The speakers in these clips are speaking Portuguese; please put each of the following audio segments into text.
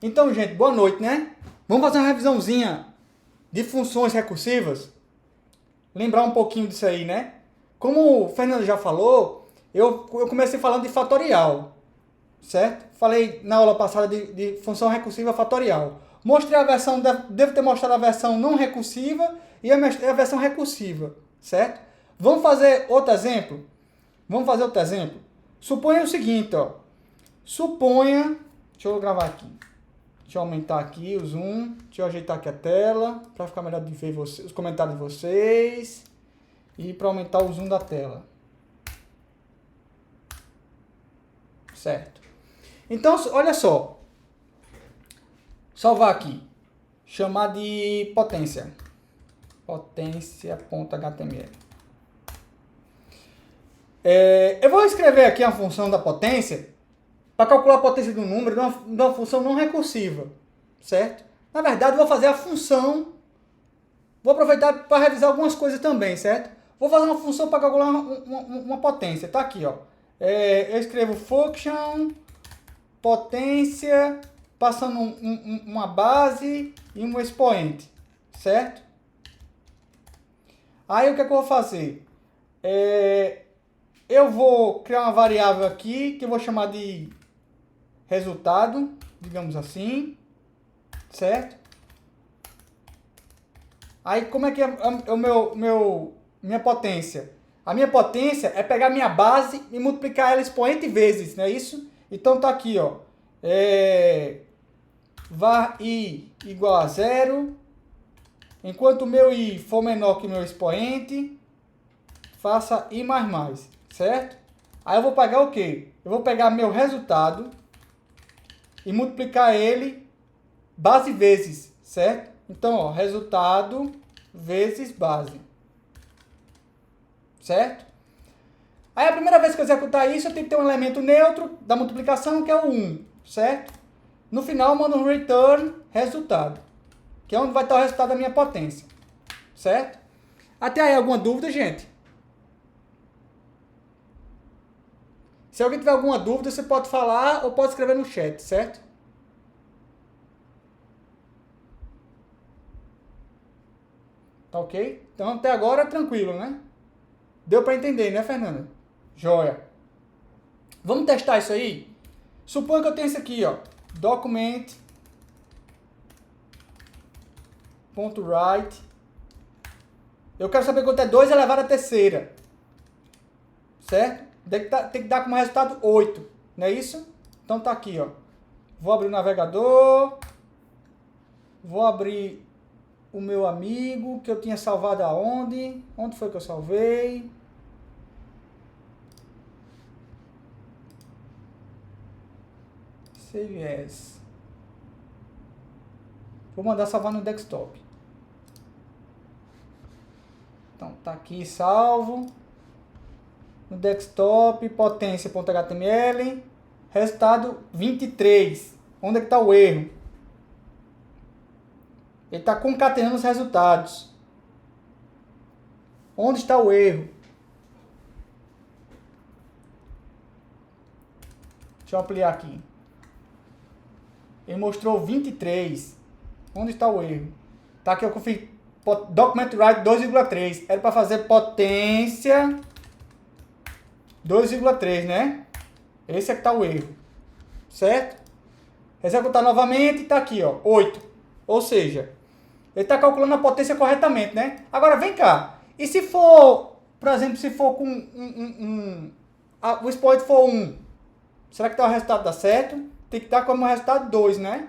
Então, gente, boa noite, né? Vamos fazer uma revisãozinha de funções recursivas? Lembrar um pouquinho disso aí, né? Como o Fernando já falou, eu comecei falando de fatorial, certo? Falei na aula passada de função recursiva fatorial. Mostrei a versão, devo ter mostrado a versão não recursiva e a versão recursiva, certo? Vamos fazer outro exemplo? Vamos fazer outro exemplo? Suponha o seguinte, ó. Suponha, deixa eu gravar aqui. Deixa eu aumentar aqui o zoom. Deixa eu ajeitar aqui a tela para ficar melhor de ver os comentários de vocês. E para aumentar o zoom da tela. Certo. Então, olha só. Salvar aqui. Chamar de potência. Potência.html. Eu vou escrever aqui a função da potência para calcular a potência de um número de uma função não recursiva, certo? Na verdade, vou fazer a função, vou aproveitar para revisar algumas coisas também, certo? Vou fazer uma função para calcular uma potência, tá aqui, ó. Eu escrevo function, potência, passando uma base e um expoente, certo? Aí o que é que eu vou fazer? Eu vou criar uma variável aqui que eu vou chamar de resultado, digamos assim, certo? Aí como é que é minha potência? A minha potência é pegar minha base e multiplicar ela expoente vezes, não é isso? Então tá aqui, ó, var i igual a 0, enquanto o meu i for menor que o meu expoente, faça i mais, certo? Aí eu vou pegar o quê? Eu vou pegar meu resultado e multiplicar ele base vezes, certo? Então, ó, resultado vezes base, certo? Aí a primeira vez que eu executar isso, eu tenho que ter um elemento neutro da multiplicação, que é o 1, certo? No final, eu mando um return resultado, que é onde vai estar o resultado da minha potência, certo? Até aí, alguma dúvida, gente? Se alguém tiver alguma dúvida, você pode falar ou pode escrever no chat, certo? Tá ok? Então, até agora, tranquilo, né? Deu para entender, né, Fernanda? Joia. Vamos testar isso aí? Suponha que eu tenho isso aqui, ó. Document.write. Eu quero saber quanto é 2 elevado à terceira. Certo? Tem que dar como resultado 8. Não é isso? Então tá aqui, ó. Vou abrir o navegador. Vou abrir o meu amigo que eu tinha salvado aonde? Onde foi que eu salvei? Save as. Vou mandar salvar no desktop. Então tá aqui salvo. No desktop, potência.html. Resultado 23. Onde é que está o erro? Ele está concatenando os resultados. Onde está o erro? Deixa eu ampliar aqui. Ele mostrou 23. Onde está o erro? Tá aqui, eu fiz document write 2,3. Era para fazer potência 2,3, né? Esse é que está o erro. Certo? Executar novamente, está aqui, ó, 8. Ou seja, ele está calculando a potência corretamente, né? Agora, vem cá. E se for, por exemplo, se for com o expoente for 1, será que o resultado dá certo? Tem que dar como resultado 2, né?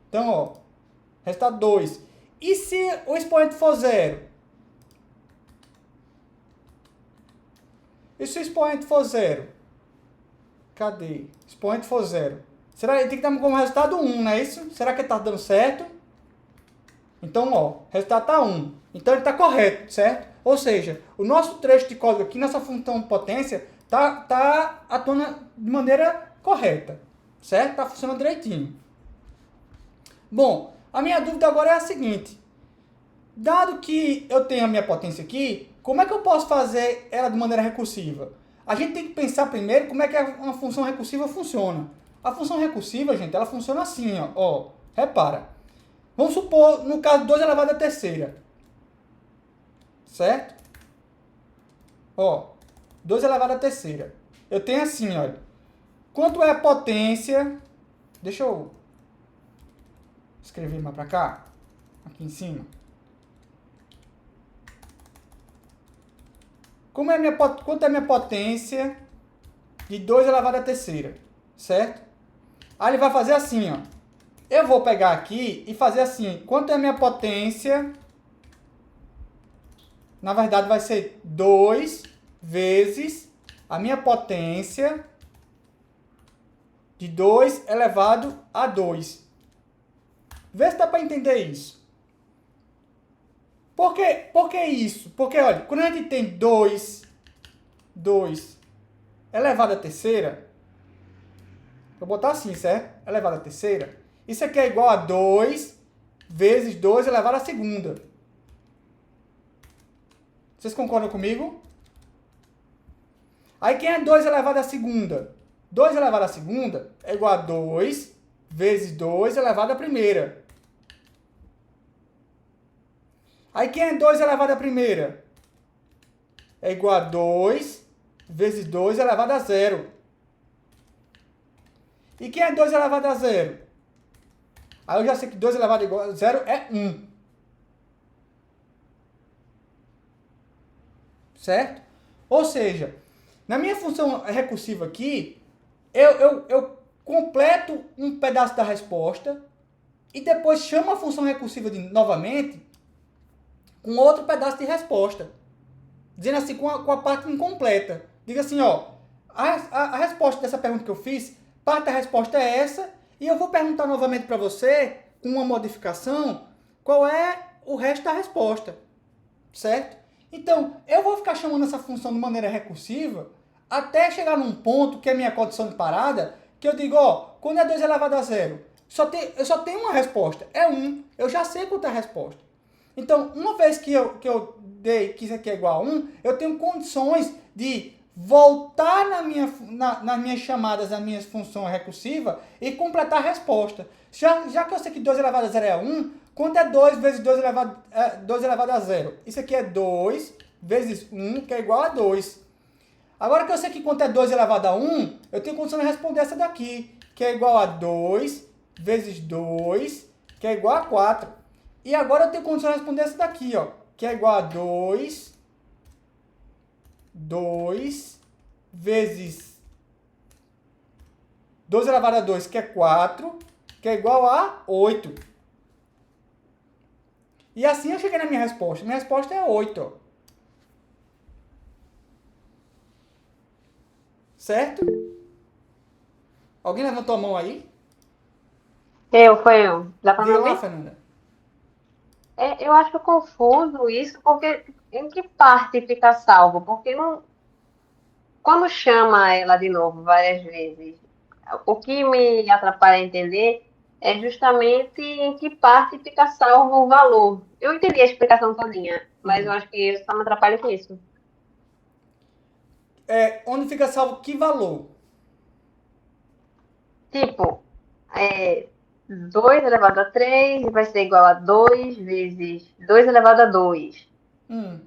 Então, ó, resultado 2. E se o expoente for 0? E se o expoente for 0? Cadê? Expoente for 0. Será que tem que dar como resultado 1, não é isso? Será que está dando certo? Então, ó, o resultado está 1. Então, ele está correto, certo? Ou seja, o nosso trecho de código aqui, nessa função potência, tá atuando de maneira correta, certo? Está funcionando direitinho. Bom, a minha dúvida agora é a seguinte. Dado que eu tenho a minha potência aqui, como é que eu posso fazer ela de maneira recursiva? A gente tem que pensar primeiro como é que uma função recursiva funciona. A função recursiva, gente, ela funciona assim, ó. Repara. Vamos supor, no caso, 2 elevado à terceira. Certo? Ó, 2 elevado à terceira. Eu tenho assim, olha. Quanto é a potência... Deixa eu escrever mais para cá. Aqui em cima. Quanto é a minha potência de 2 elevado à terceira? Certo? Aí ele vai fazer assim, ó. Eu vou pegar aqui e fazer assim. Quanto é a minha potência? Na verdade, vai ser 2 vezes a minha potência de 2 elevado a 2. Vê se dá para entender isso. Por que isso? Porque, olha, quando a gente tem 2 elevado à terceira, vou botar assim, certo? Elevado à terceira. Isso aqui é igual a 2 vezes 2 elevado à segunda. Vocês concordam comigo? Aí quem é 2 elevado à segunda? 2 elevado à segunda é igual a 2 vezes 2 elevado à primeira. Aí quem é 2 elevado à primeira? É igual a 2 vezes 2 elevado a zero. E quem é 2 elevado a zero? Aí eu já sei que 2 elevado a zero é 1. Certo? Ou seja, na minha função recursiva aqui, eu completo um pedaço da resposta e depois chamo a função recursiva novamente com outro pedaço de resposta. Dizendo assim, com a parte incompleta. Diga assim, ó, a resposta dessa pergunta que eu fiz, parte da resposta é essa, e eu vou perguntar novamente para você, com uma modificação, qual é o resto da resposta. Certo? Então, eu vou ficar chamando essa função de maneira recursiva até chegar num ponto que é minha condição de parada, que eu digo, ó, quando é 2 elevado a zero, eu só tenho uma resposta, é 1. Eu já sei quanto é a resposta. Então, uma vez que eu dei que isso aqui é igual a 1, eu tenho condições de voltar nas minhas chamadas, nas minhas funções recursivas e completar a resposta. Já que eu sei que 2 elevado a zero é 1, quanto é 2 vezes 2 elevado a zero? Isso aqui é 2 vezes 1, que é igual a 2. Agora que eu sei que quanto é 2 elevado a 1, eu tenho condição de responder essa daqui, que é igual a 2 vezes 2, que é igual a 4. E agora eu tenho condição de responder essa daqui, ó, que é igual a 2 vezes 2 elevado a 2, que é 4, que é igual a 8. E assim eu cheguei na minha resposta. Minha resposta é 8. Ó. Certo? Alguém levantou a mão aí? Foi eu. Dá pra me Diga lá, ouvir? Fernanda. Eu acho que eu confundo isso porque em que parte fica salvo? Porque não, quando chama ela de novo várias vezes, o que me atrapalha a entender é justamente em que parte fica salvo o valor. Eu entendi a explicação todinha, mas eu acho que eu só me atrapalho com isso. Onde fica salvo que valor? Tipo, é, 2 elevado a 3 vai ser igual a 2 vezes 2 elevado a 2. Hum.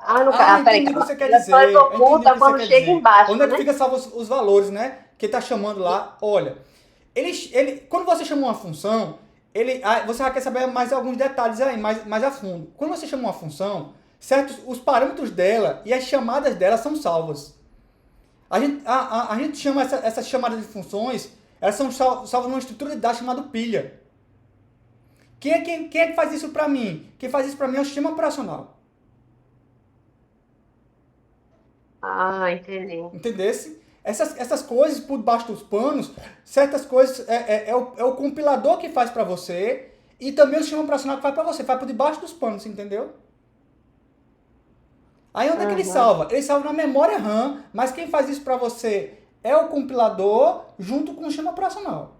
Peraí, Entendi o que calma. você quer Ela só dizer. Eu entendi o executa que você quando quer chega dizer. embaixo, Onde é que né? fica salvo os valores, né? Que tá chamando lá. Olha, quando você chama uma função, você já quer saber mais alguns detalhes aí, mais a fundo. Quando você chama uma função, certos, os parâmetros dela e as chamadas dela são salvas. A gente chama essas chamadas de funções, elas são salvas numa estrutura de dados chamada pilha. Quem é que faz isso para mim? Quem faz isso para mim é o sistema operacional. Entendi. Entendesse? Essas coisas por debaixo dos panos, certas coisas é o compilador que faz para você e também o sistema operacional que faz para você, faz por debaixo dos panos, entendeu? Aí onde é que ele Uhum. salva? Ele salva na memória RAM, mas quem faz isso para você é o compilador junto com o sistema operacional.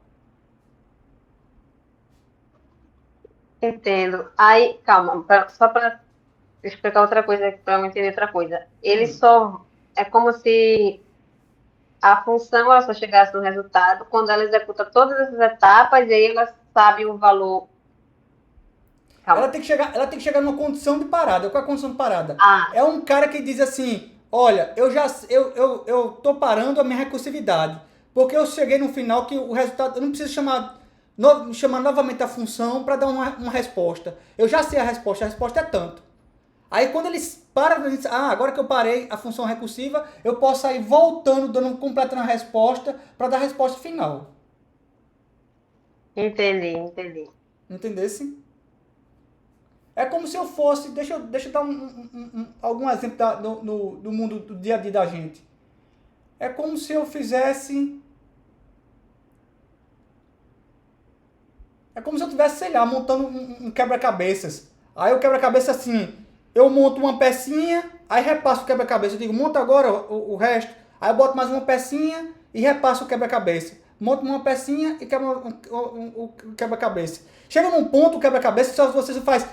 Entendo. Aí, calma, só para explicar outra coisa, para eu entender outra coisa. Ele Hum. só. É como se a função ela só chegasse no resultado quando ela executa todas essas etapas e aí ela sabe o valor. Calma. Ela tem que chegar numa condição de parada. Qual é a condição de parada? Ah, É um cara que diz assim, olha, eu tô parando a minha recursividade, porque eu cheguei no final que o resultado, eu não preciso chamar novamente a função para dar uma resposta. Eu já sei a resposta é tanto. Aí quando eles param, agora que eu parei a função recursiva, eu posso sair voltando, completando a resposta para dar a resposta final. entendi. Entendesse? É como se eu fosse, deixa eu dar algum exemplo do mundo do dia a dia da gente. É como se eu fizesse, é como se eu tivesse, sei lá, montando um quebra-cabeças. Aí o quebra-cabeça assim, eu monto uma pecinha, aí repasso o quebra-cabeça. Eu digo, monta agora o resto. Aí eu boto mais uma pecinha e repasso o quebra-cabeça. Monto uma pecinha e quebra o quebra-cabeça. Chega num ponto o quebra-cabeça, só você faz,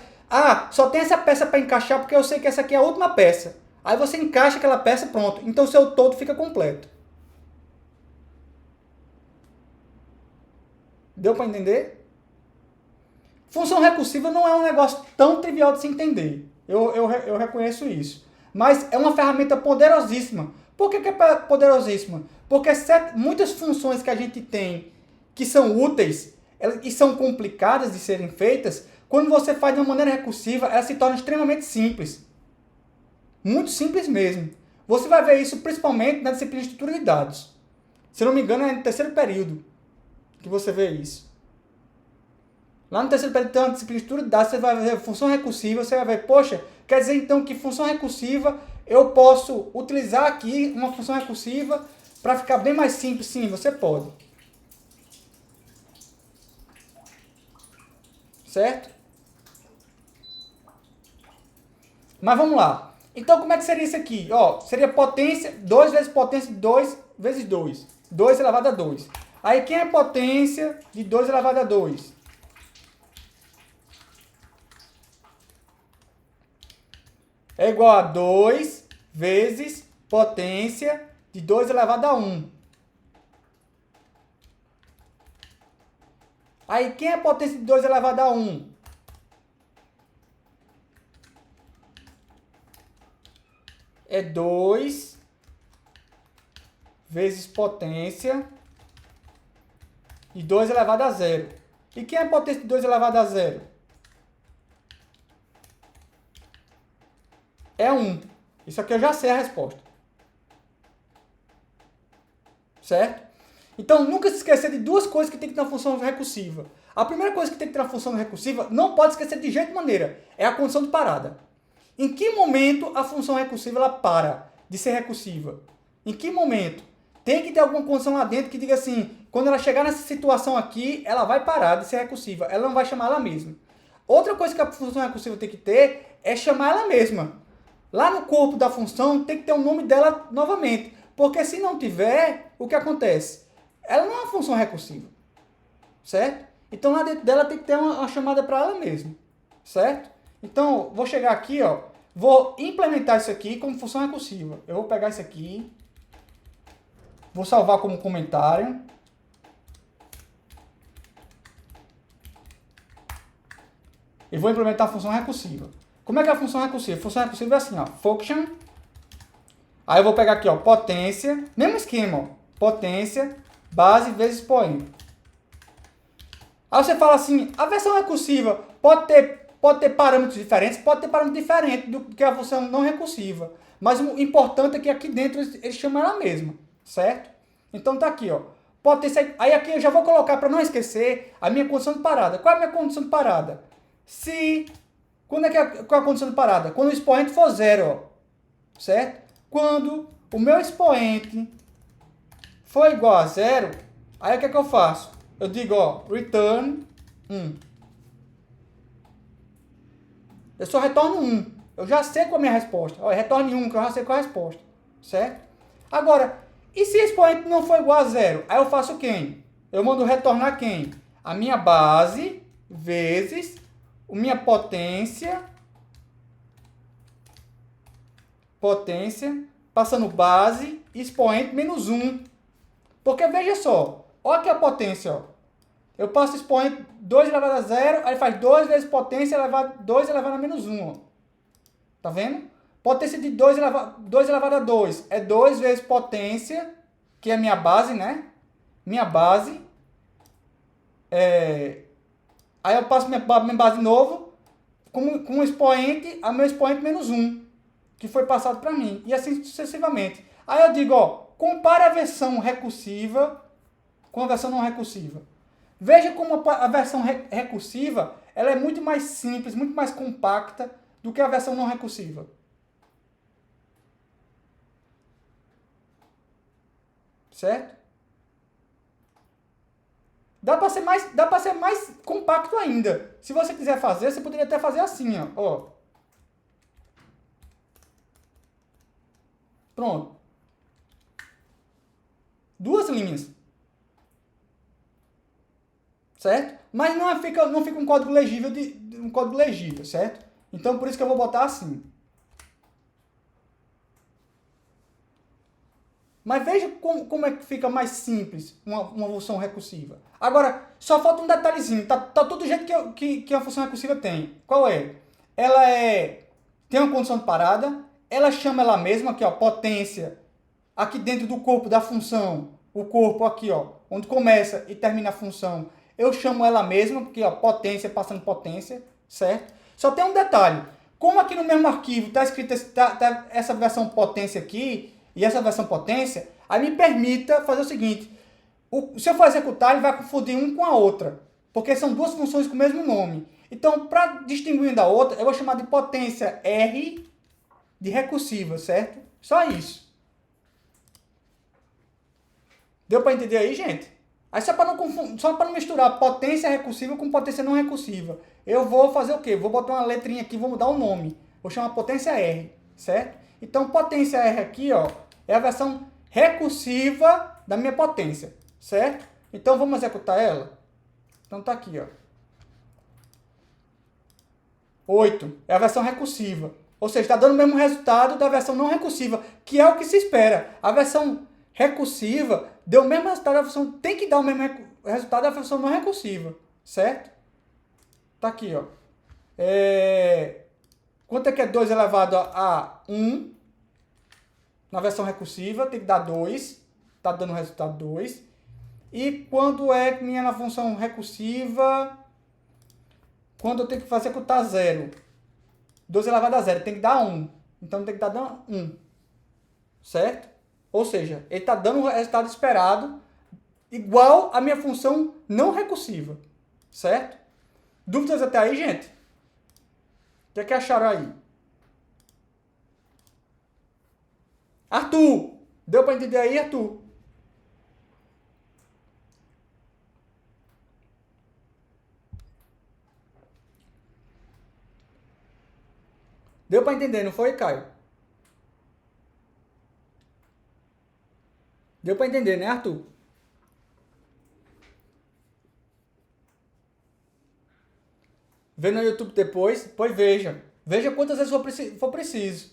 só tem essa peça para encaixar porque eu sei que essa aqui é a última peça. Aí você encaixa aquela peça, pronto. Então o seu todo fica completo. Deu para entender? Função recursiva não é um negócio tão trivial de se entender. Eu reconheço isso. Mas é uma ferramenta poderosíssima. Por que é poderosíssima? Porque muitas funções que a gente tem que são úteis e são complicadas de serem feitas, quando você faz de uma maneira recursiva, elas se tornam extremamente simples. Muito simples mesmo. Você vai ver isso principalmente na disciplina de estrutura de dados. Se não me engano, é no terceiro período que você vê isso. Lá no terceiro período tem uma disciplina de estrutura de dados, você vai ver função recursiva, você vai ver, poxa, quer dizer então que função recursiva eu posso utilizar aqui uma função recursiva para ficar bem mais simples? Sim, você pode. Certo? Mas vamos lá. Então como é que seria isso aqui? Ó, seria potência, 2 vezes potência de 2 vezes 2. 2 elevado a 2. Aí quem é potência de 2 elevado a 2? É igual a 2 vezes potência de 2 elevado a 1. Aí, quem é a potência de 2 elevado a 1? É 2 vezes potência de 2 elevado a 0. E quem é a potência de 2 elevado a 0? É 1. Isso aqui eu já sei a resposta. Certo? Então, nunca se esquecer de duas coisas que tem que ter na função recursiva. A primeira coisa que tem que ter na função recursiva, não pode esquecer de jeito maneira, é a condição de parada. Em que momento a função recursiva ela para de ser recursiva? Em que momento? Tem que ter alguma condição lá dentro que diga assim, quando ela chegar nessa situação aqui, ela vai parar de ser recursiva, ela não vai chamar ela mesma. Outra coisa que a função recursiva tem que ter é chamar ela mesma. Lá no corpo da função tem que ter o nome dela novamente, porque se não tiver, o que acontece? Ela não é uma função recursiva, certo? Então lá dentro dela tem que ter uma chamada para ela mesma, certo? Então vou chegar aqui, ó, vou implementar isso aqui como função recursiva. Eu vou pegar isso aqui, vou salvar como comentário. E vou implementar a função recursiva. Como é que é a função recursiva? A função recursiva é assim, ó, function. Aí eu vou pegar aqui, ó, potência, mesmo esquema, ó, potência, base vezes expoente. Aí você fala assim, a versão recursiva pode ter parâmetros diferentes, pode ter parâmetros diferentes do que a função não recursiva. Mas o importante é que aqui dentro eles chamam ela mesma, certo? Então tá aqui, ó, potência. Aí aqui eu já vou colocar, para não esquecer, a minha condição de parada. Qual é a minha condição de parada? Qual é a condição de parada? Quando o expoente for zero, ó, certo? Quando o meu expoente for igual a zero, aí o que é que eu faço? Eu digo, ó, return 1. Eu só retorno 1. Eu já sei qual é a minha resposta. Ó, retorne 1, que eu já sei qual é a resposta. Certo? Agora, e se o expoente não for igual a zero? Aí eu faço quem? Eu mando retornar quem? A minha base vezes a minha potência, passando base, expoente menos 1. Porque veja só, olha aqui a potência, ó. Eu passo expoente 2 elevado a 0, aí faz 2 vezes potência elevado 2 elevado a menos 1, ó. Tá vendo? Potência de 2 elevado a 2 é 2 vezes potência, que é a minha base, né? Minha base. Aí eu passo minha base de novo com um expoente, a meu expoente menos 1, que foi passado para mim. E assim sucessivamente. Aí eu digo, ó, compare a versão recursiva com a versão não recursiva. Veja como a versão recursiva ela é muito mais simples, muito mais compacta do que a versão não recursiva. Certo? Dá para ser mais compacto ainda. Se você quiser fazer, você poderia até fazer assim, ó. Pronto. 2 linhas. Certo? Mas não fica um código legível, certo? Então por isso que eu vou botar assim. Mas veja como é que fica mais simples uma função recursiva. Agora, só falta um detalhezinho. Tá tudo do jeito que a função recursiva tem. Qual é? Ela tem uma condição de parada, ela chama ela mesma, aqui ó, potência, aqui dentro do corpo da função, o corpo aqui ó, onde começa e termina a função, eu chamo ela mesma, porque ó, potência passando potência, certo? Só tem um detalhe. Como aqui no mesmo arquivo está escrita tá essa versão potência aqui, e essa versão potência, aí me permita fazer o seguinte, se eu for executar, ele vai confundir um com a outra, porque são duas funções com o mesmo nome. Então, para distinguir uma da outra, eu vou chamar de potência R de recursiva, certo? Só isso. Deu para entender aí, gente? Aí só para não misturar potência recursiva com potência não recursiva, eu vou fazer o quê? Vou botar uma letrinha aqui, vou mudar o nome. Vou chamar potência R, certo? Então, potência R aqui, ó, é a versão recursiva da minha potência, certo? Então, vamos executar ela? Então, tá aqui, ó. 8 é a versão recursiva. Ou seja, está dando o mesmo resultado da versão não recursiva, que é o que se espera. A versão recursiva deu o mesmo resultado da versão, tem que dar o mesmo resultado da versão não recursiva, certo? Tá aqui, ó. Quanto é que é 2 elevado a 1? Na versão recursiva tem que dar 2. Tá dando o resultado 2. E quando é que minha na função recursiva, quando eu tenho que fazer executar 0? 2 elevado a 0 tem que dar 1. Então tem que dar 1. Certo? Ou seja, ele está dando o resultado esperado igual à minha função não recursiva. Certo? Dúvidas até aí, gente? O que é que acharam aí? Arthur! Deu para entender aí, Arthur? Deu para entender, não foi, Caio? Deu para entender, né, Arthur? Vê no YouTube depois, pois veja. Veja quantas vezes for preciso.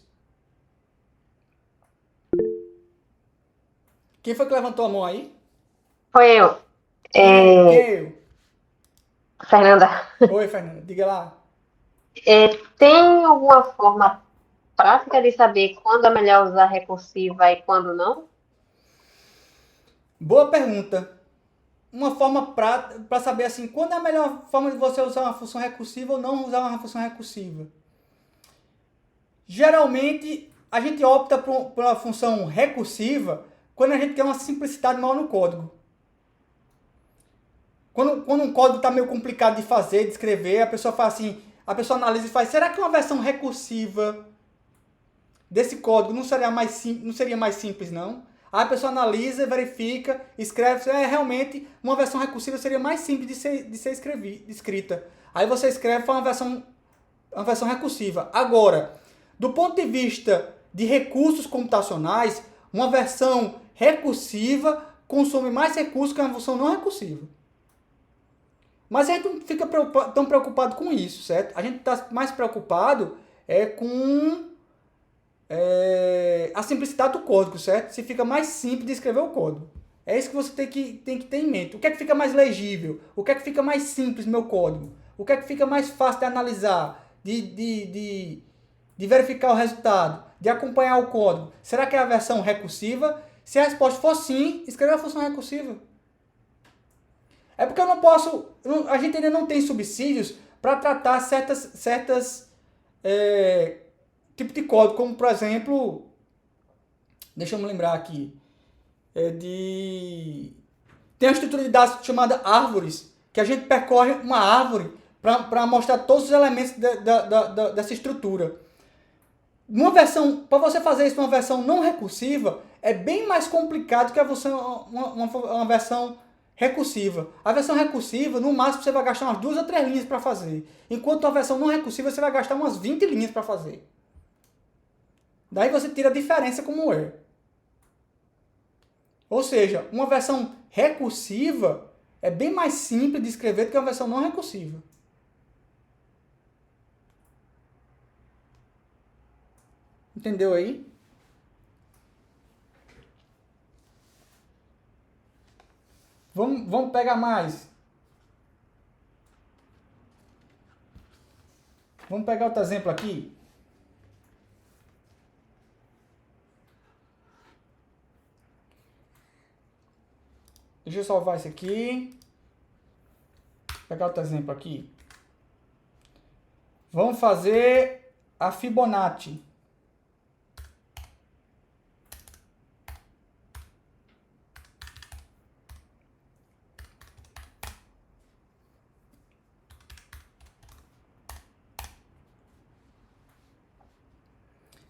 Quem foi que levantou a mão aí? Foi eu. Quem é eu? Fernanda. Oi, Fernanda. Diga lá. Tem alguma forma prática de saber quando é melhor usar recursiva e quando não? Boa pergunta. Uma forma para saber assim, quando é a melhor forma de você usar uma função recursiva ou não usar uma função recursiva? Geralmente, a gente opta por uma função recursiva quando a gente quer uma simplicidade maior no código. Quando um código está meio complicado de fazer, de escrever, a pessoa faz assim, a pessoa analisa e faz, será que uma versão recursiva desse código não seria mais simples, não? Aí a pessoa analisa, verifica, escreve, realmente uma versão recursiva seria mais simples de ser escrita. Aí você escreve para uma versão recursiva. Agora, do ponto de vista de recursos computacionais, uma versão recursiva consome mais recursos que uma versão não recursiva. Mas a gente não fica tão preocupado com isso, certo? A gente está mais preocupado com a simplicidade do código, certo? Se fica mais simples de escrever o código. É isso que você tem que ter em mente. O que é que fica mais legível? O que é que fica mais simples no meu código? O que é que fica mais fácil de analisar? De verificar o resultado? De acompanhar o código? Será que é a versão recursiva? Se a resposta for sim, escreva a função recursiva. É porque eu não posso... A gente ainda não tem subsídios para tratar certas tipo de código, como por exemplo... Deixa eu me lembrar aqui. Tem uma estrutura de dados chamada árvores, que a gente percorre uma árvore para mostrar todos os elementos dessa estrutura. Para você fazer isso numa versão não recursiva, é bem mais complicado que uma versão recursiva. A versão recursiva, no máximo, você vai gastar umas 2 ou 3 linhas para fazer. Enquanto a versão não recursiva, você vai gastar umas 20 linhas para fazer. Daí você tira a diferença como é. Ou seja, uma versão recursiva é bem mais simples de escrever do que uma versão não recursiva. Entendeu aí? Vamos pegar mais. Vamos pegar outro exemplo aqui. Deixa eu salvar isso aqui. Vou pegar outro exemplo aqui. Vamos fazer a Fibonacci.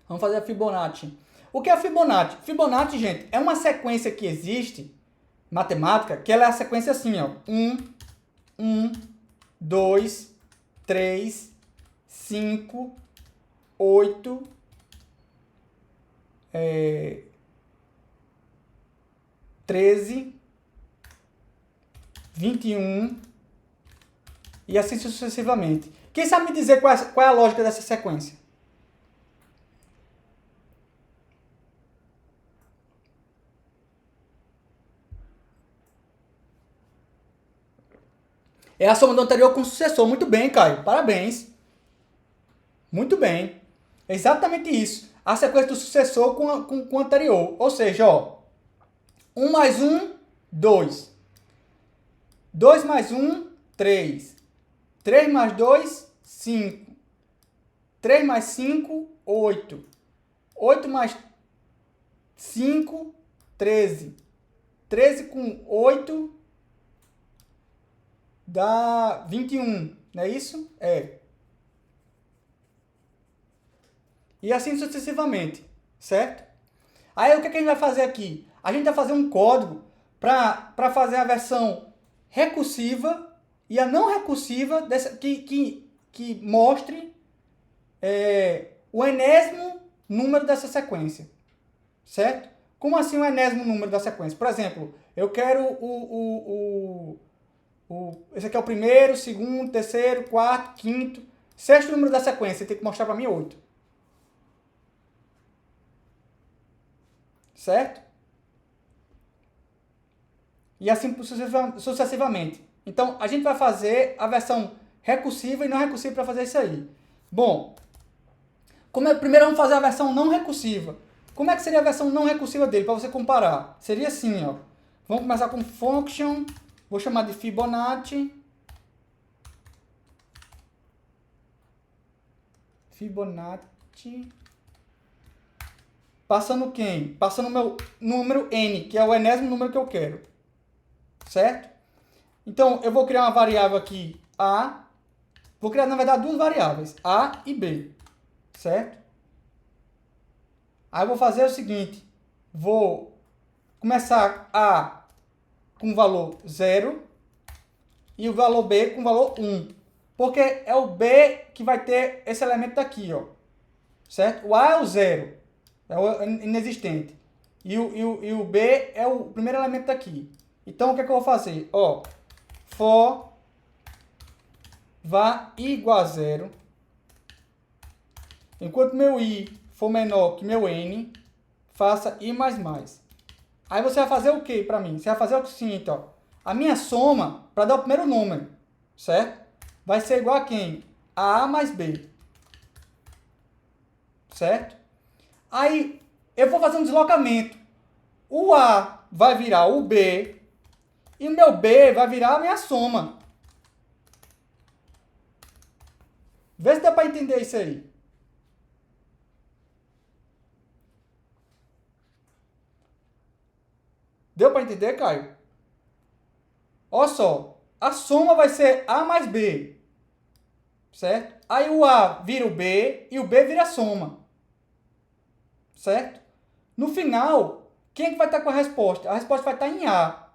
Vamos fazer a Fibonacci. O que é a Fibonacci? Fibonacci, gente, é uma sequência que existe, matemática, que ela é a sequência assim, ó. 1, 2, 3, 5, 8, 13, 21 e assim sucessivamente. Quem sabe me dizer qual é a lógica dessa sequência? É a soma do anterior com o sucessor. Muito bem, Caio. Parabéns. Muito bem. É exatamente isso. A sequência do sucessor com o anterior. Ou seja, ó, 1 mais 1, 2. 2 mais 1, 3. 3 mais 2, 5. 3 mais 5, 8. 8 mais 5, 13. 13 com 8 dá 21. Não é isso? É. E assim sucessivamente. Certo? Aí o que a gente vai fazer aqui? A gente vai fazer um código para fazer a versão recursiva e a não recursiva que mostre o enésimo número dessa sequência. Certo? Como assim o enésimo número da sequência? Por exemplo, eu quero esse aqui é o primeiro, segundo, terceiro, quarto, quinto, sexto número da sequência. Você tem que mostrar para mim 8. Certo? E assim sucessivamente. Então, a gente vai fazer a versão recursiva e não recursiva para fazer isso aí. Bom, primeiro vamos fazer a versão não recursiva. Como é que seria a versão não recursiva dele, para você comparar? Seria assim, ó. Vamos começar com function, vou chamar de Fibonacci. Fibonacci. Passando quem? Passando o meu número n, que é o enésimo número que eu quero. Certo? Então, eu vou criar uma variável aqui, a. Vou criar, na verdade, 2 variáveis, a e b. Certo? Aí eu vou fazer o seguinte. Vou começar a com o valor 0 e o valor b com o valor 1. Porque é o b que vai ter esse elemento daqui, ó. Certo? O a é o 0. É o inexistente. E o b é o primeiro elemento daqui. Então, o que é que eu vou fazer? Ó, for var i igual a 0. Enquanto meu i for menor que meu n, faça i mais mais. Aí você vai fazer o que para mim? Você vai fazer o seguinte, ó. A minha soma, para dar o primeiro número, certo? Vai ser igual a quem? A mais B. Certo? Aí, eu vou fazer um deslocamento. O A vai virar o B. E o meu B vai virar a minha soma. Vê se dá para entender isso aí. Deu para entender, Caio? Olha só. A soma vai ser A mais B. Certo? Aí o A vira o B e o B vira a soma. Certo? No final, quem é que vai estar com a resposta? A resposta vai estar em A.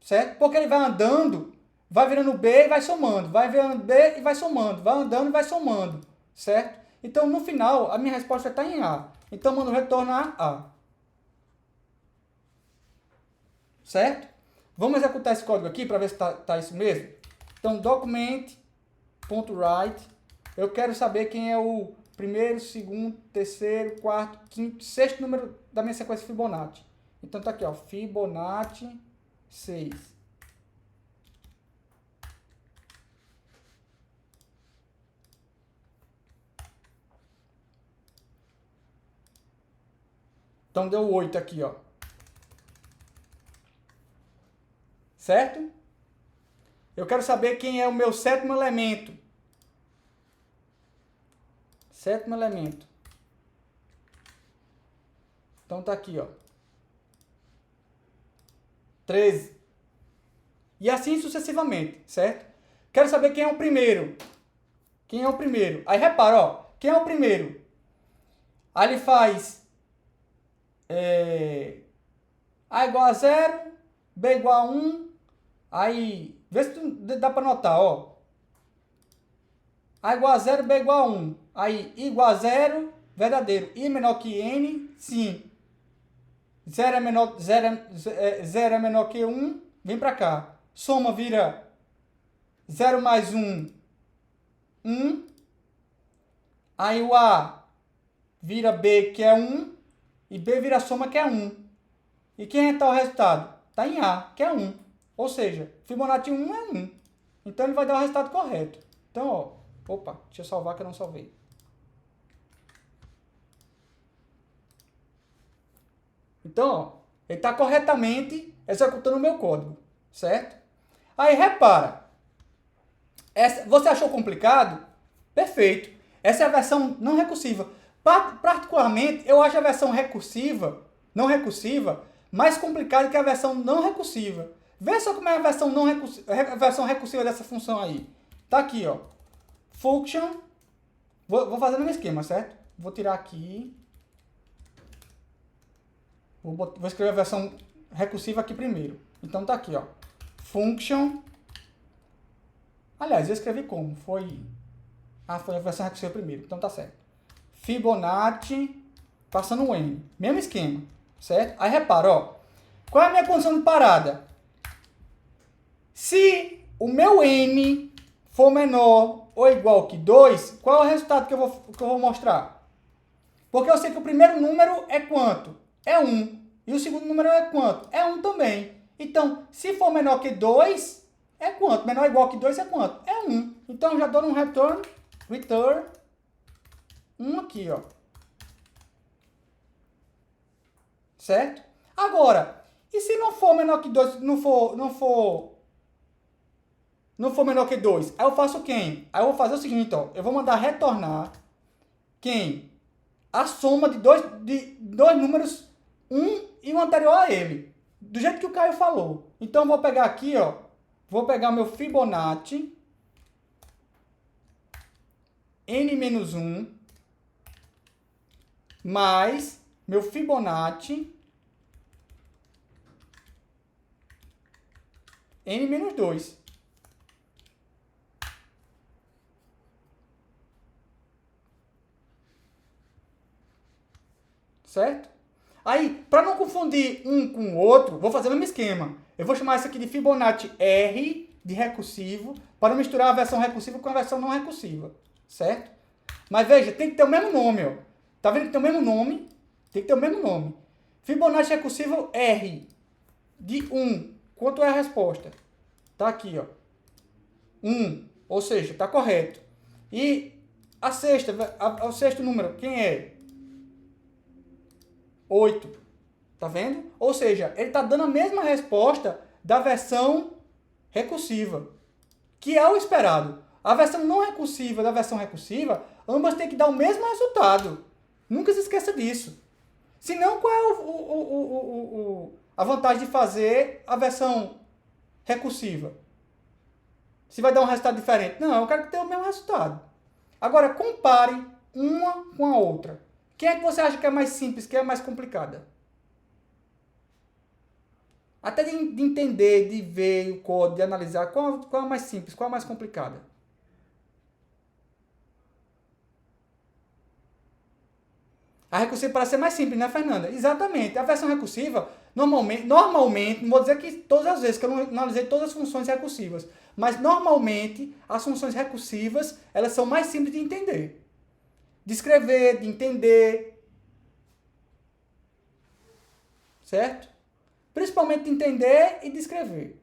Certo? Porque ele vai andando, vai virando B e vai somando. Vai virando B e vai somando. Vai andando e vai somando. Certo? Então, no final, a minha resposta vai estar em A. Então, mando retornar A. Certo? Vamos executar esse código aqui para ver se tá isso mesmo. Então, document.write. Eu quero saber quem é o primeiro, segundo, terceiro, quarto, quinto, sexto número da minha sequência Fibonacci. Então, tá aqui, ó, Fibonacci 6. Então, deu 8 aqui, ó. Certo? Eu quero saber quem é o meu sétimo elemento. Sétimo elemento. Então tá aqui, ó. 13. E assim sucessivamente, certo? Quero saber quem é o primeiro. Quem é o primeiro? Aí repara, ó. Quem é o primeiro? Aí ele faz A igual a 0, B igual a 1. Aí, vê se dá para notar, ó. A igual a 0, B igual a 1. Aí, I igual a 0, verdadeiro. I menor que N, sim. 0 é menor que 1, vem para cá. Soma vira 0 mais 1, 1. Aí o A vira B, que é 1. E B vira soma, que é 1. E quem está o resultado? Está em A, que é 1. Ou seja, Fibonacci 1 é 1. Então ele vai dar o resultado correto. Então, ó. Opa, deixa eu salvar que eu não salvei. Então, ó, ele está corretamente executando o meu código, certo? Aí, repara. Você achou complicado? Perfeito. Essa é a versão não recursiva. Particularmente, eu acho a versão recursiva, não recursiva, mais complicada que a versão não recursiva. Vê só como é a versão, não recursiva, a versão recursiva dessa função aí. Tá aqui, ó. Function. Vou fazer no mesmo esquema, certo? Vou tirar aqui. Vou escrever a versão recursiva aqui primeiro. Então tá aqui, ó. Function. Aliás, eu escrevi como? Foi a versão recursiva primeiro. Então tá certo. Fibonacci passando o N. Mesmo esquema, certo? Aí repara, ó. Qual é a minha condição de parada? Se o meu N for menor ou igual que 2, qual é o resultado que eu vou mostrar? Porque eu sei que o primeiro número é quanto? É 1. E o segundo número é quanto? É 1 também. Então, se for menor que 2, é quanto? Menor ou igual que 2 é quanto? É 1. Então, eu já dou um return 1 aqui, ó. Certo? Agora, e se não for menor que 2, não for menor que 2, aí eu faço quem? Aí eu vou fazer o seguinte, ó. Eu vou mandar retornar quem? A soma de dois números, um e o anterior a ele. Do jeito que o Caio falou. Então, eu vou pegar aqui, ó. Vou pegar meu Fibonacci N-1 mais meu Fibonacci N-2. Certo? Aí, para não confundir um com o outro, vou fazer o mesmo esquema. Eu vou chamar isso aqui de Fibonacci R, de recursivo, para não misturar a versão recursiva com a versão não recursiva. Certo? Mas veja, tem que ter o mesmo nome, ó. Tá vendo que tem o mesmo nome? Tem que ter o mesmo nome. Fibonacci recursivo R. de 1. Quanto é a resposta? Tá aqui, ó. 1. Ou seja, está correto. E a sexta, o sexto número, quem é? 8. Tá vendo? Ou seja, ele está dando a mesma resposta da versão recursiva, que é o esperado. A versão não recursiva da versão recursiva, ambas têm que dar o mesmo resultado. Nunca se esqueça disso. Senão, qual é a vantagem de fazer a versão recursiva? Se vai dar um resultado diferente. Não, eu quero ter o mesmo resultado. Agora, compare uma com a outra. Quem é que você acha que é mais simples, que é mais complicada? Até de entender, de ver o código, de analisar, qual é a mais simples, qual é a mais complicada? A recursiva parece ser mais simples, né, Fernanda? Exatamente. A versão recursiva, normalmente, não vou dizer que todas as vezes, que eu não analisei todas as funções recursivas, mas normalmente as funções recursivas, elas são mais simples de entender. De escrever, de entender. Certo? Principalmente de entender e de escrever.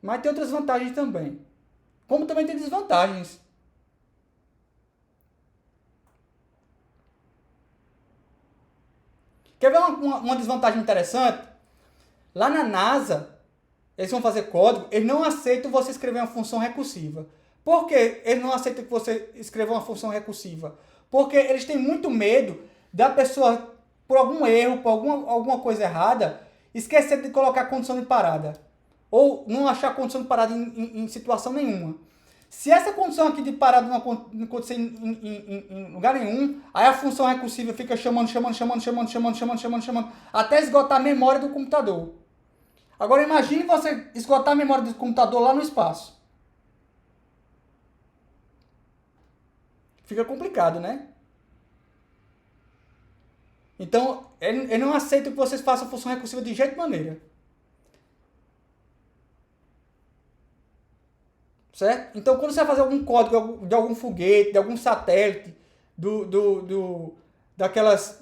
Mas tem outras vantagens também. Como também tem desvantagens. Quer ver uma desvantagem interessante? Lá na NASA, eles vão fazer código, eles não aceitam você escrever uma função recursiva. Por que eles não aceitam que você escreva uma função recursiva? Porque eles têm muito medo da pessoa, por algum erro, por alguma coisa errada, esquecer de colocar condição de parada. Ou não achar condição de parada em situação nenhuma. Se essa condição aqui de parada não acontecer em lugar nenhum, aí a função recursiva fica chamando, até esgotar a memória do computador. Agora imagine você esgotar a memória do computador lá no espaço. Fica complicado, né? Então, ele não aceita que vocês façam função recursiva de jeito e maneira. Certo? Então, quando você vai fazer algum código de algum foguete, de algum satélite, daquelas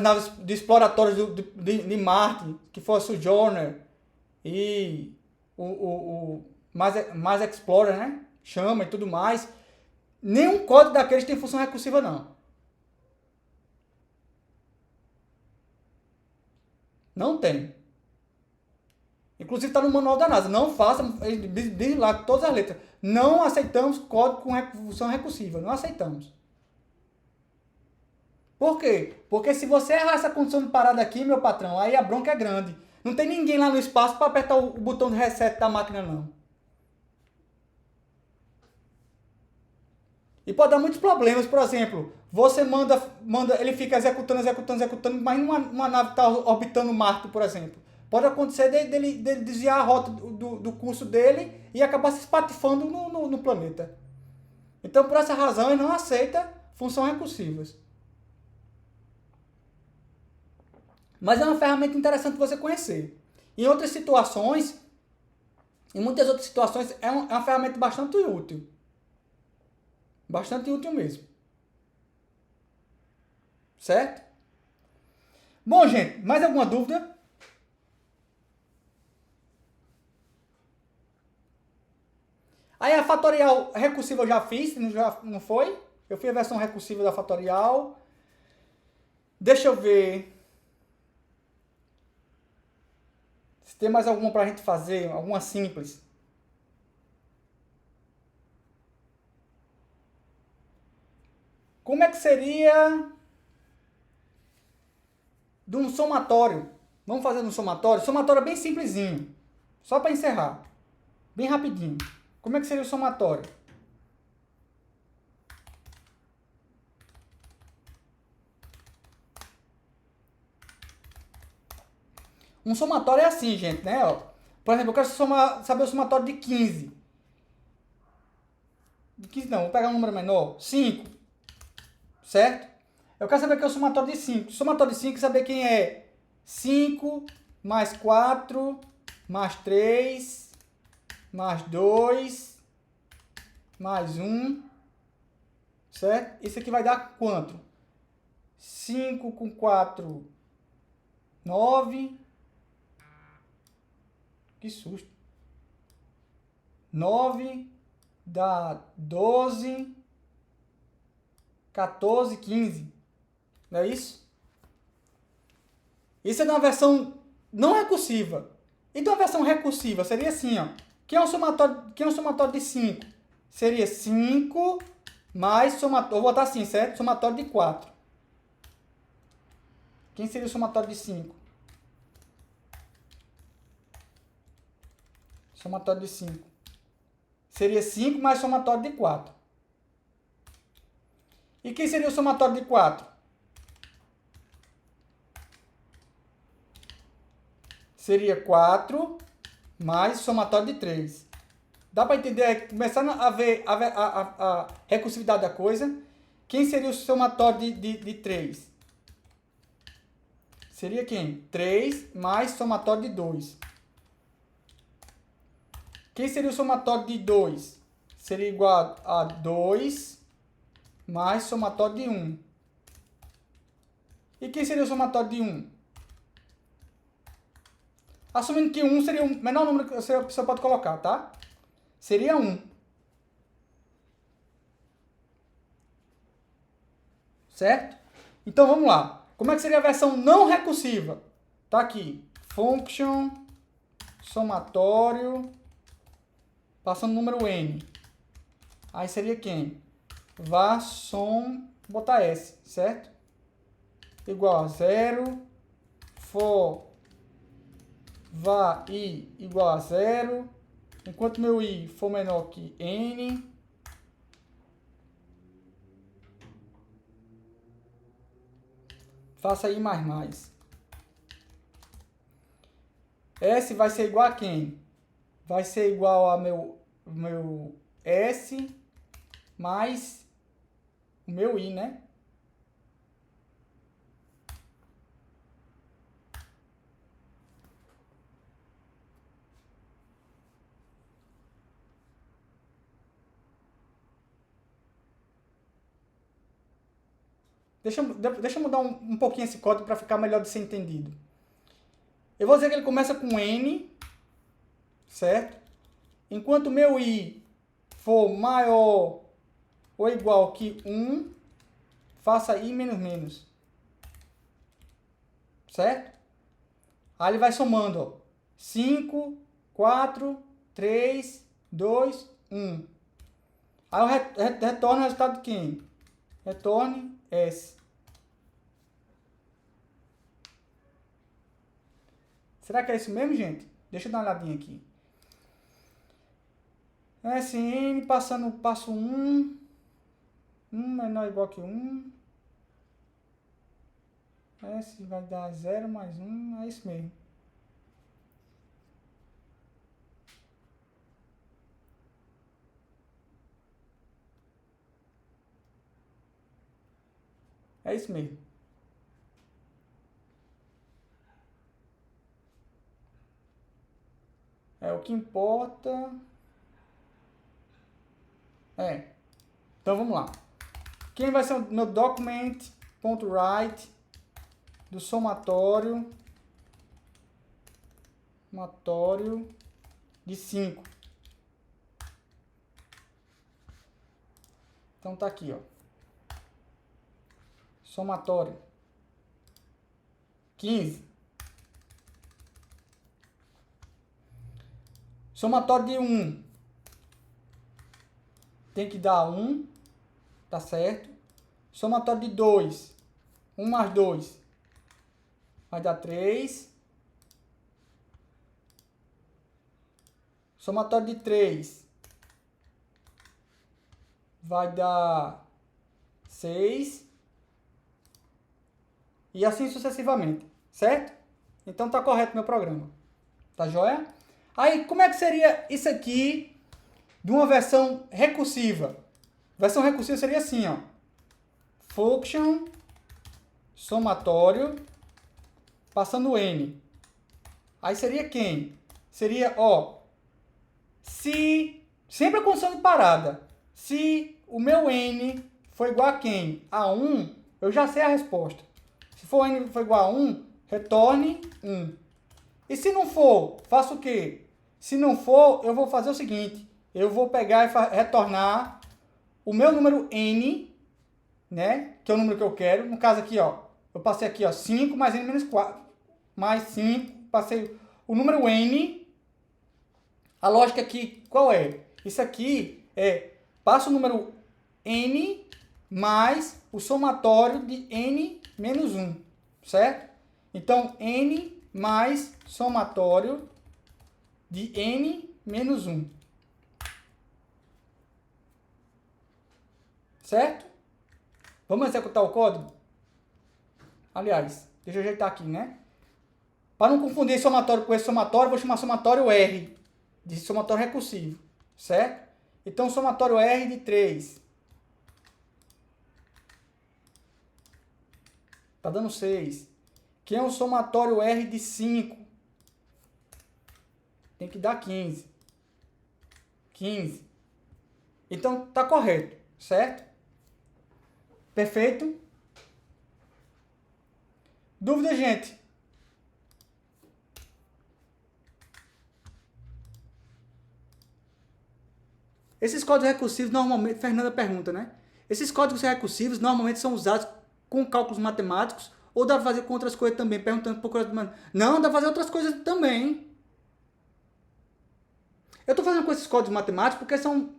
naves de exploratórias de Marte, que foi a Sojourner e o Mars Explorer, né? Chama e tudo mais. Nenhum código daqueles tem função recursiva, não. Não tem. Inclusive está no manual da NASA. Não faça, diz lá todas as letras. Não aceitamos código com função recursiva. Não aceitamos. Por quê? Porque se você errar essa condição de parada aqui, meu patrão, aí a bronca é grande. Não tem ninguém lá no espaço para apertar o botão de reset da máquina, não. E pode dar muitos problemas. Por exemplo, você manda ele fica executando, mas uma nave está orbitando Marte, por exemplo. Pode acontecer dele desviar a rota do curso dele e acabar se espatifando no planeta. Então, por essa razão, ele não aceita funções recursivas. Mas é uma ferramenta interessante você conhecer. Em muitas outras situações, é uma ferramenta bastante útil. Bastante útil mesmo. Certo? Bom, gente, mais alguma dúvida? Aí a fatorial recursiva eu já fiz, não foi? Eu fiz a versão recursiva da fatorial. Deixa eu ver. Se tem mais alguma pra gente fazer, alguma simples. Como é que seria de um somatório? Vamos fazer um somatório? Somatório é bem simplesinho. Só para encerrar. Bem rapidinho. Como é que seria o somatório? Um somatório é assim, gente, né? Por exemplo, eu quero saber o somatório de 15. De 15 não, vou pegar um número menor. 5. Certo? Eu quero saber aqui o somatório de 5. O somatório de 5 é saber quem é 5 mais 4 mais 3 mais 2 mais 1. Certo? Isso aqui vai dar quanto? 5 com 4 9. Que susto. 9 dá 12, 14, 15. Não é isso? Isso é de uma versão não recursiva. E de uma versão recursiva seria assim, ó. Que é um somatório de 5? Seria 5 mais somatório... Vou botar assim, certo? Somatório de 4. Quem seria o somatório de 5? Somatório de 5. Seria 5 mais somatório de 4. E quem seria o somatório de 4? Seria 4 mais somatório de 3. Dá para entender, começando a ver a recursividade da coisa. Quem seria o somatório de 3? Seria quem? 3 mais somatório de 2. Quem seria o somatório de 2? Seria igual a 2 mais somatório de 1. E quem seria o somatório de 1? Assumindo que 1 seria o menor número que você pode colocar, tá? Seria 1. Certo? Então vamos lá. Como é que seria a versão não recursiva? Tá aqui. Function, somatório, passando o número n. Aí seria quem? Var som, botar s, certo? Igual a 0, for var i igual a 0, enquanto meu i for menor que n, faça i mais mais. S vai ser igual a quem? Vai ser igual a meu S mais o meu I, né? Deixa eu mudar um pouquinho esse código para ficar melhor de ser entendido. Eu vou dizer que ele começa com N, certo? Enquanto meu I for maior ou igual que 1, faça I menos menos. Certo? Aí ele vai somando, ó. 5, 4, 3, 2, 1. Aí eu retorno o resultado de quem? Retorne S. Será que é isso mesmo, gente? Deixa eu dar uma olhadinha aqui. SN passando passo 1. 1 menor ou igual que 1. S vai dar 0 mais 1. É isso mesmo. É isso mesmo. É o que importa. Então vamos lá. Quem vai ser o meu document.write do somatório de 5. Então tá aqui, ó. Somatório 15. Somatório de 1 tem que dar 1, tá certo? Somatório de 2, 1 mais 2 vai dar 3. Somatório de 3 vai dar 6. E assim sucessivamente, certo? Então tá correto meu programa. Tá joia? Aí, como é que seria isso aqui de uma versão recursiva? Versão recursiva seria assim, ó. Function, somatório, passando n. Aí seria quem? Seria, ó, se, sempre a condição de parada. Se o meu n for igual a quem? A 1, eu já sei a resposta. Se for n for igual a 1, retorne 1. E se não for, faço o quê? Se não for, eu vou fazer o seguinte. Eu vou pegar e retornar o meu número n, né? Que é o número que eu quero. No caso aqui, ó. Eu passei aqui, ó. 5 mais n menos 4. Mais 5. Passei o número n. A lógica aqui, qual é? Isso aqui é... Passa o número n mais o somatório de n menos 1. Certo? Então, n mais somatório de n menos 1. Certo? Vamos executar o código? Aliás, deixa eu ajeitar aqui, né? Para não confundir esse somatório com esse somatório, eu vou chamar somatório R, de somatório recursivo. Certo? Então, somatório R de 3. Tá dando 6. Que é um somatório R de 5. Tem que dar 15. 15. Então, tá correto, certo? Perfeito? Dúvida, gente? Esses códigos recursivos normalmente, Fernanda pergunta, né? Esses códigos recursivos normalmente são usados com cálculos matemáticos ou dá para fazer com outras coisas também? Perguntando por curiosidade. Não, dá para fazer outras coisas também. Eu estou fazendo com esses códigos matemáticos porque são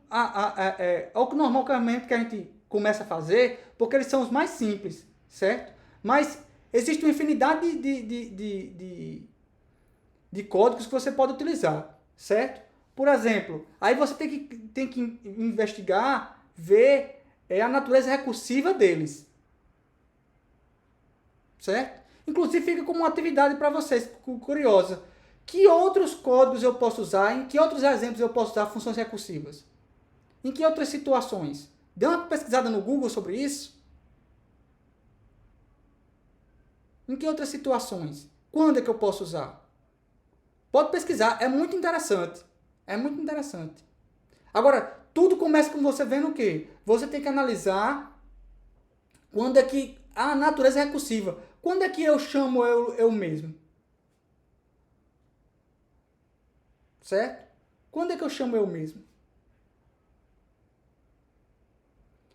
algo normalmente que a gente começa a fazer, porque eles são os mais simples, certo? Mas existe uma infinidade de códigos que você pode utilizar, certo? Por exemplo, aí você tem que investigar, ver a natureza recursiva deles, certo? Inclusive fica como uma atividade para vocês, curiosa. Que outros códigos eu posso usar? Em que outros exemplos eu posso usar funções recursivas? Em que outras situações? Dê uma pesquisada no Google sobre isso. Em que outras situações? Quando é que eu posso usar? Pode pesquisar, é muito interessante. É muito interessante. Agora, tudo começa com você vendo o quê? Você tem que analisar quando é que a natureza é recursiva. Quando é que eu chamo eu mesmo? Certo? Quando é que eu chamo eu mesmo?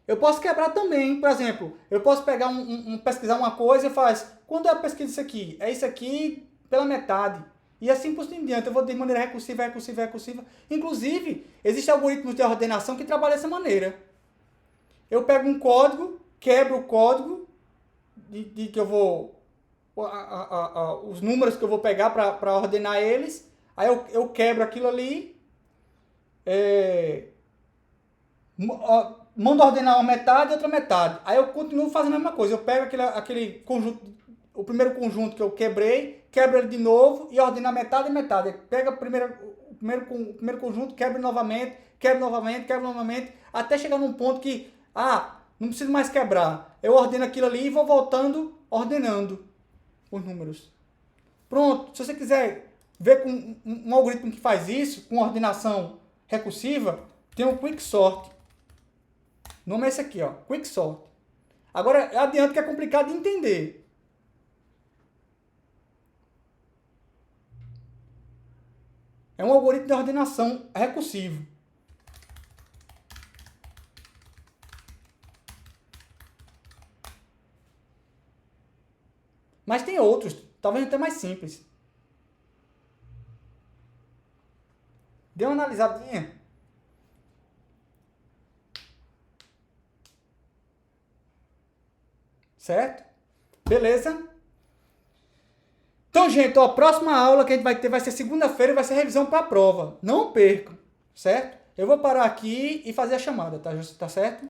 Eu posso quebrar também, por exemplo, eu posso pegar pesquisar uma coisa e faz, quando eu pesquiso isso aqui? É isso aqui pela metade. E assim por diante, eu vou de maneira recursiva, recursiva, recursiva. Inclusive, existem algoritmos de ordenação que trabalham dessa maneira. Eu pego um código, quebro o código, de que eu vou... os números que eu vou pegar para ordenar eles, aí eu quebro aquilo ali, mando ordenar uma metade e outra metade. Aí eu continuo fazendo a mesma coisa. Eu pego aquele conjunto, o primeiro conjunto que eu quebrei, quebro ele de novo e ordeno a metade e metade. Pega o primeiro conjunto, quebro novamente, até chegar num ponto que, não preciso mais quebrar. Eu ordeno aquilo ali e vou voltando, ordenando os números. Pronto. Se você quiser ver com um algoritmo que faz isso, com ordenação recursiva, tem o Quicksort. O nome é esse aqui, ó, Quicksort. Agora, adiante que é complicado de entender. É um algoritmo de ordenação recursivo. Mas tem outros, talvez até mais simples. Dê uma analisadinha. Certo? Beleza? Então, gente, a próxima aula que a gente vai ter vai ser segunda-feira e vai ser revisão para a prova. Não percam, certo? Eu vou parar aqui e fazer a chamada, tá certo?